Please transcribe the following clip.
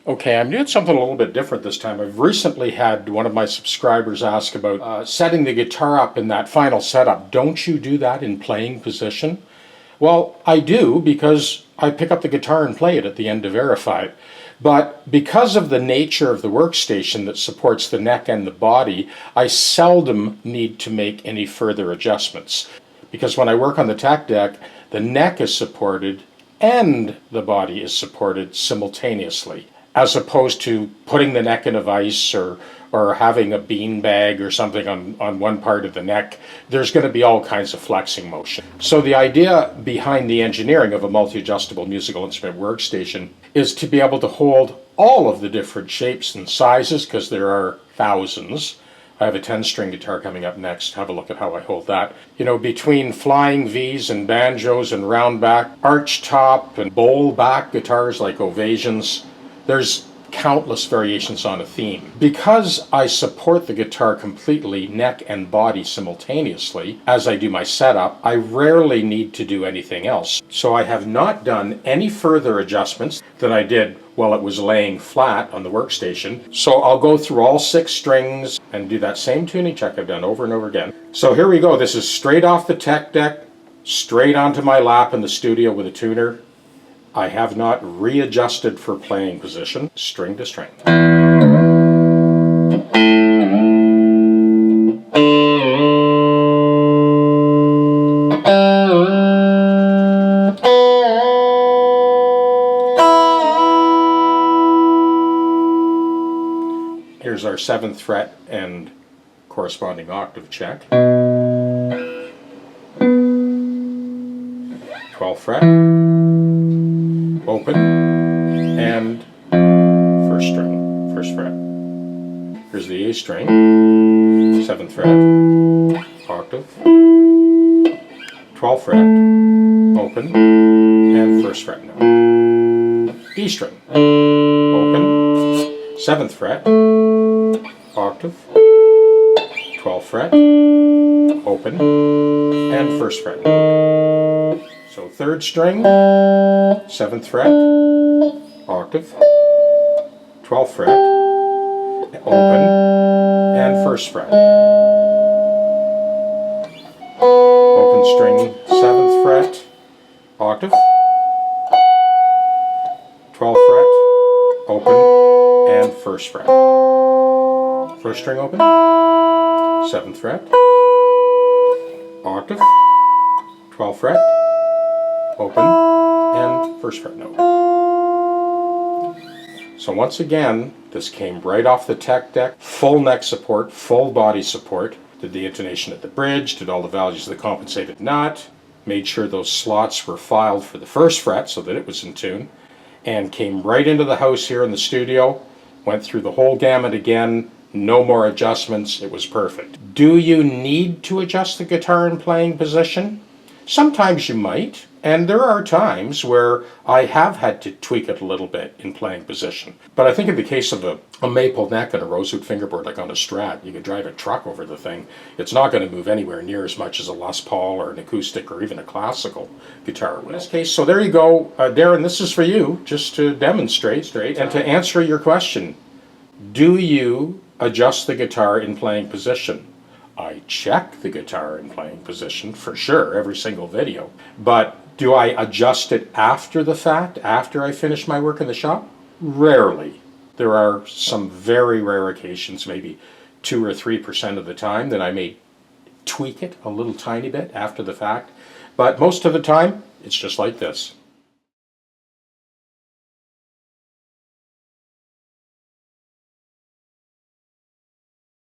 Okay, I'm doing something a little bit different this time. I've recently had one of my subscribers ask about setting the guitar up in that final setup. Don't you do that in playing position? Well, I do, because I pick up the guitar and play it at the end to verify it. But because of the nature of the workstation that supports the neck and the body, I seldom need to make any further adjustments. Because when I work on the TechDeck, the neck is supported and the body is supported simultaneously, as opposed to putting the neck in a vise or having a bean bag or something on one part of the neck. There's going to be all kinds of flexing motion. So the idea behind the engineering of a multi-adjustable musical instrument workstation is to be able to hold all of the different shapes and sizes, because there are thousands. I have a 10-string guitar coming up next. Have a look at how I hold that. You know, between flying V's and banjos and round back, arch top and bowl back guitars like Ovations, there's countless variations on a theme. Because I support the guitar completely, neck and body simultaneously, as I do my setup, I rarely need to do anything else. So I have not done any further adjustments than I did while it was laying flat on the workstation. So I'll go through all 6 strings and do that same tuning check I've done over and over again. So here we go. This is straight off the TechDeck, straight onto my lap in the studio with a tuner. I have not readjusted for playing position, string to string. Here's our 7th fret and corresponding octave check. 12th fret, open, and first string, 1st fret. Here's the A string, 7th fret, octave, 12th fret, open, and 1st fret note. E string, open, 7th fret, octave, 12th fret, open, and 1st fret note. So 3rd string, 7th fret, octave, 12th fret, open, and 1st fret. Open string, 7th fret, octave, 12th fret, open, and 1st fret. 1st string open, 7th fret, octave, 12th fret, open, and 1st fret note. So once again, this came right off the TechDeck, full neck support, full body support, did the intonation at the bridge, did all the values of the compensated nut, made sure those slots were filed for the 1st fret so that it was in tune, and came right into the house here in the studio, went through the whole gamut again, no more adjustments, it was perfect. Do you need to adjust the guitar in playing position? Sometimes you might, and there are times where I have had to tweak it a little bit in playing position. But I think in the case of a maple neck and a rosewood fingerboard like on a Strat, you could drive a truck over the thing. It's not going to move anywhere near as much as a Les Paul or an acoustic or even a classical guitar will. In this case, so there you go. Darren, this is for you, just to demonstrate and to answer your question. Do you adjust the guitar in playing position? I check the guitar in playing position for sure, every single video. But do I adjust it after the fact, after I finish my work in the shop? Rarely. There are some very rare occasions, maybe 2 or 3% of the time, that I may tweak it a little tiny bit after the fact. But most of the time, it's just like this.